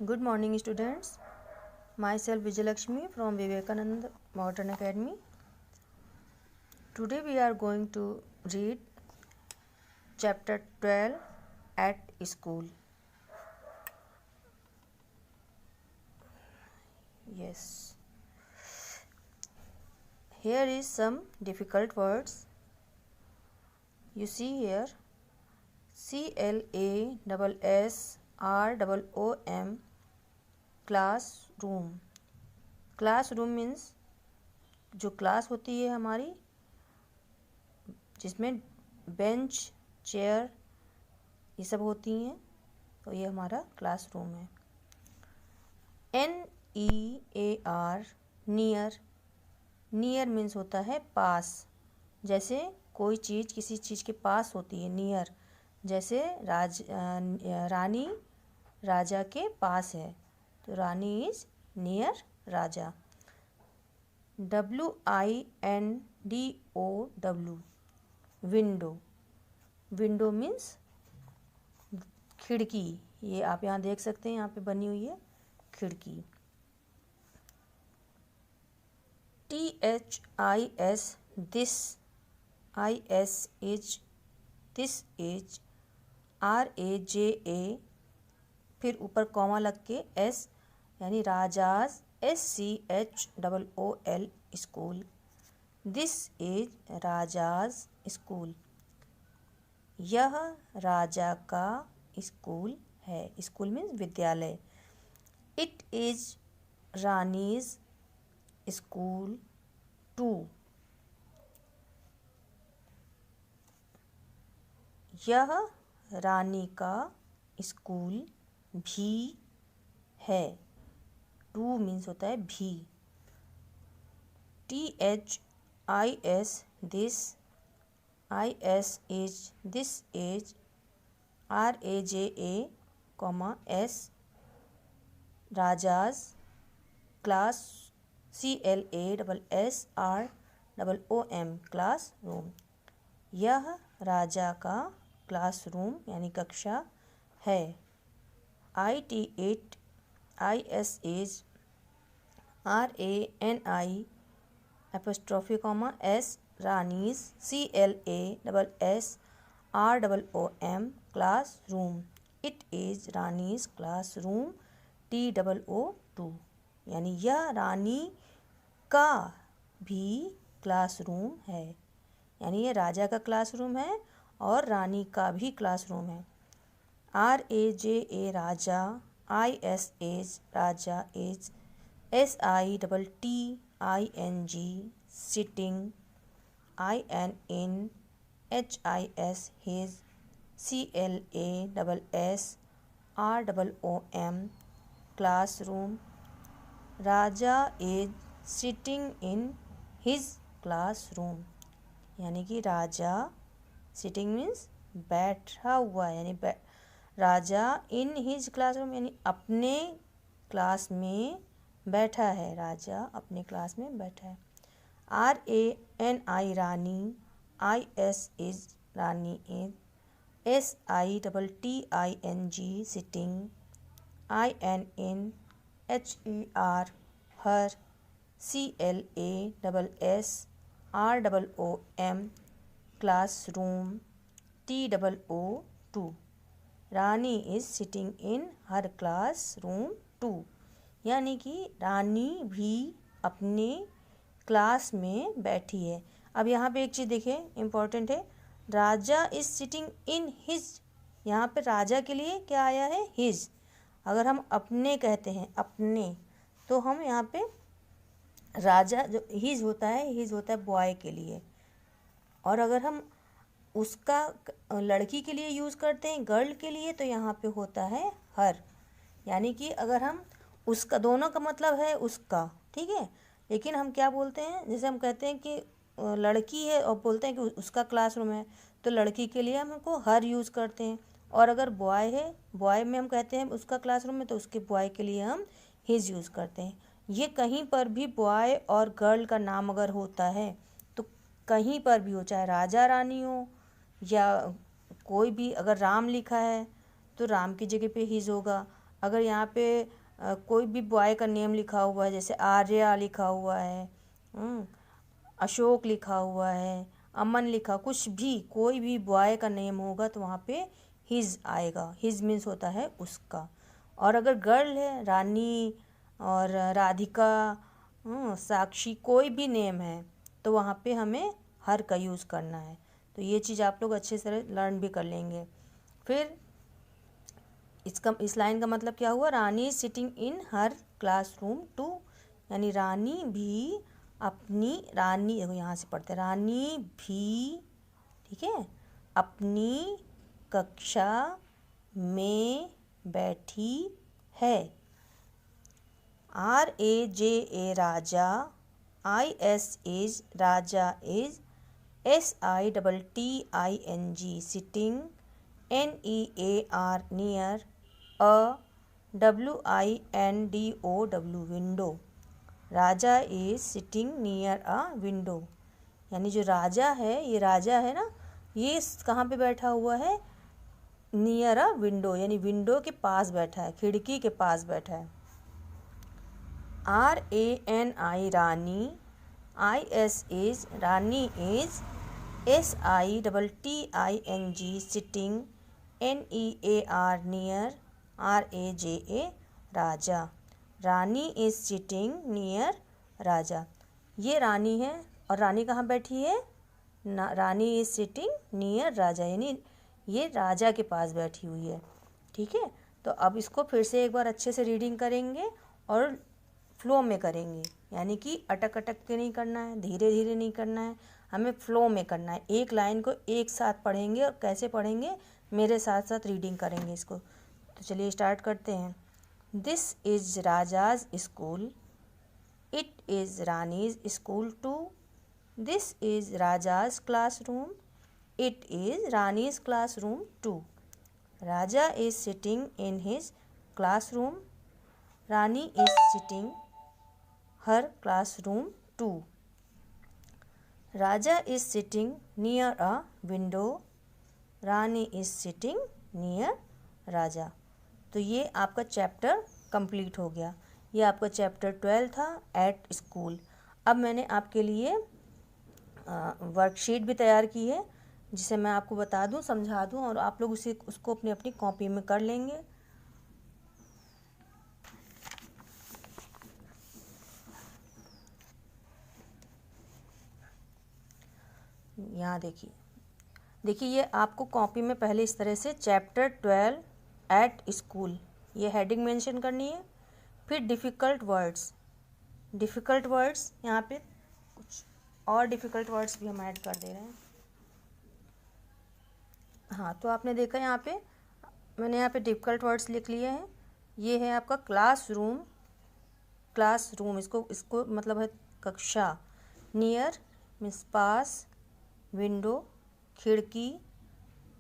Good morning, students. Myself Vijayalakshmi from Vivekananda Modern Academy. Today we are going to read chapter 12 at school. Yes. Here is some difficult words. You see here CLASSROOM classroom. Classroom means जो class होती है हमारी जिसमें bench chair ये सब होती हैं, तो ये हमारा क्लासरूम है। NEAR नियर, नियर मीन्स होता है पास। जैसे कोई चीज़ किसी चीज़ के पास होती है, नियर। जैसे रानी राजा के पास है, तो Rani is near Raja. WINDOW window, window means खिड़की। ये आप यहाँ देख सकते हैं, यहाँ पे बनी हुई है खिड़की। THIS this, IS is, this is, RAJA फिर ऊपर कॉमा लग के S यानी Raja's, SCHOOL school. This is Raja's school, यह राजा का स्कूल है। स्कूल मीन्स विद्यालय। It is Rani's school too, यह रानी का स्कूल भी है। टू मीन्स होता है भी। THIS this, IS is, this is, RAJA S rajas, class CLASSROOM class room, यह राजा का क्लासरूम यानी कक्षा है। IT it, IS is, RANI apostrophe S Rani's, CLASSROOM class room. It is Rani's class room, TOO यानी यह रानी का भी क्लासरूम है। यानी ये राजा का क्लासरूम है और रानी का भी क्लासरूम है। RAJA Raja, IS is, Raja is, SITTING sitting, INHIS his, CLASSROOM classroom, Raja is sitting in his classroom. यानी कि राजा, सिटिंग मीन्स बैठा हुआ, यानी राजा इन हिज क्लासरूम यानी अपने क्लास में बैठा है। राजा अपने क्लास में बैठा है। RANI Rani, IS is, Rani is, SITTING sitting, INHER her, CLASSROOM classroom, TOO Rani is sitting in her class room too. यानी कि रानी भी अपने क्लास में बैठी है। अब यहाँ पे एक चीज़ देखिए इम्पोर्टेंट है, राजा इज सिटिंग इन हिज। यहाँ पे राजा के लिए क्या आया है? हिज। अगर हम अपने कहते हैं, अपने, तो हम यहाँ पे राजा जो हिज होता है बॉय के लिए। और अगर हम उसका लड़की के लिए यूज़ करते हैं, गर्ल के लिए, तो यहाँ पे होता है हर। यानी कि अगर हम उसका, दोनों का मतलब है उसका, ठीक है, लेकिन हम क्या बोलते हैं, जैसे हम कहते हैं कि लड़की है और बोलते हैं कि उसका क्लासरूम है, तो लड़की के लिए हम हमको हर यूज़ करते हैं। और अगर बॉय है, बॉय में हम कहते हैं उसका क्लासरूम है, तो उसके बॉय के लिए हम हिज यूज़ करते हैं। ये कहीं पर भी बॉय और गर्ल का नाम अगर होता है तो कहीं पर भी हो, चाहे राजा रानी हो या कोई भी, अगर राम लिखा है तो राम की जगह पे हिज होगा, अगर यहाँ पे कोई भी बॉय का नेम लिखा हुआ है, जैसे आर्या लिखा हुआ है, अशोक लिखा हुआ है, अमन लिखा, कुछ भी कोई भी बॉय का नेम होगा तो वहाँ पे हिज आएगा। हिज मीन्स होता है उसका। और अगर गर्ल है, रानी और राधिका, साक्षी, कोई भी नेम है तो वहाँ पे हमें हर का यूज़ करना है। तो ये चीज़ आप लोग अच्छे से लर्न भी कर लेंगे। फिर इस लाइन का मतलब क्या हुआ, Rani sitting in her classroom too, यानी रानी भी अपनी, रानी देखो यहाँ से पढ़ते हैं, रानी भी, ठीक है, अपनी कक्षा में बैठी है। RAJA Raja, IS is Raja is, SITTING sitting, NEAR near, WINDOW window. Raja is sitting near a window, यानी जो राजा है, ये राजा है ना, ये कहाँ पे बैठा हुआ है, नियर अ विंडो, यानी विंडो के पास बैठा है, खिड़की के पास बैठा है। RANI Rani, IS is Rani is, SITTING sitting, NEAR near, RAJA Raja. Rani is sitting near Raja, ये रानी है और रानी कहाँ बैठी है, Rani is sitting near Raja, यानी ये राजा के पास बैठी हुई है। ठीक है, तो अब इसको फिर से एक बार अच्छे से रीडिंग करेंगे और फ्लो में करेंगे, यानी कि अटक अटक के नहीं करना है, धीरे धीरे नहीं करना है, हमें फ्लो में करना है। एक लाइन को एक साथ पढ़ेंगे, और कैसे पढ़ेंगे, मेरे साथ साथ रीडिंग करेंगे इसको। तो चलिए स्टार्ट करते हैं। This is Raja's school, it is Rani's school too, this is Raja's classroom, it is Rani's classroom too. Raja is sitting in his classroom, Rani is sitting her classroom too. Raja is sitting near a window, Rani is sitting near Raja. तो ये आपका chapter complete हो गया। ये आपका chapter 12 था, at school. अब मैंने आपके लिए वर्कशीट भी तैयार की है, जिसे मैं आपको बता दूं, समझा दूं, और आप लोग उसको अपनी अपनी कॉपी में कर लेंगे। यहाँ देखिए ये आपको कॉपी में पहले इस तरह से चैप्टर 12 एट स्कूल, ये हेडिंग मेंशन करनी है। फिर डिफ़िकल्ट वर्ड्स, यहाँ पे कुछ और डिफ़िकल्ट वर्ड्स भी हम ऐड कर दे रहे हैं। हाँ, तो आपने देखा यहाँ पे मैंने यहाँ पे डिफ़िकल्ट वर्ड्स लिख लिए हैं। ये है आपका क्लासरूम, इसको मतलब है कक्षा। नियर मीन्स पास, विंडो खिड़की,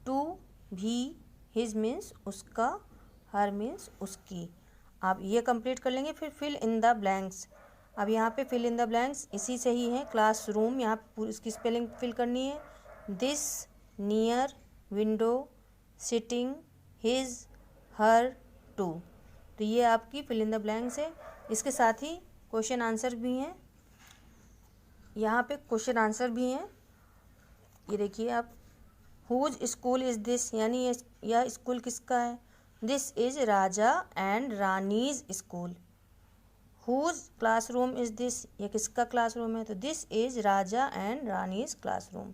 टू भी, हिज मीन्स उसका, हर मीन्स उसकी। आप ये कंप्लीट कर लेंगे। फिर फिल इन द ब्लैंक्स, अब यहाँ पे फिल इन द ब्लैंक्स इसी से ही है। क्लासरूम, यहाँ पूरी इसकी स्पेलिंग फिल करनी है। This, near, window, sitting, his, her, too. तो ये आपकी फिल इन द ब्लैंक्स है। इसके साथ ही क्वेश्चन आंसर भी हैं, यहाँ पे क्वेश्चन आंसर भी हैं। ये देखिए आप, हुज स्कूल इज़ दिस, यानी यह स्कूल किसका है। This is Raja and Rani's school. Whose classroom is this, ये किसका क्लासरूम है, तो this is Raja and Rani's classroom.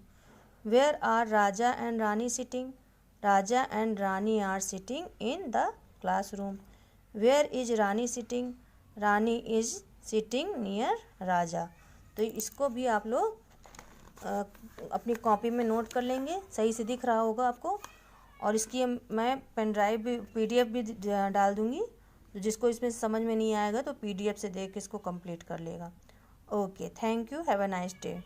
Where are Raja and Rani sitting, Raja and Rani are sitting in the classroom. Where is Rani sitting, Rani is sitting near Raja. तो इसको भी आप लोग अपनी कॉपी में नोट कर लेंगे, सही से दिख रहा होगा आपको। और इसकी मैं पेन ड्राइव भी, PDF भी डाल दूँगी, तो जिसको इसमें समझ में नहीं आएगा तो PDF से देख के इसको कंप्लीट कर लेगा। Okay, thank you, have a nice day.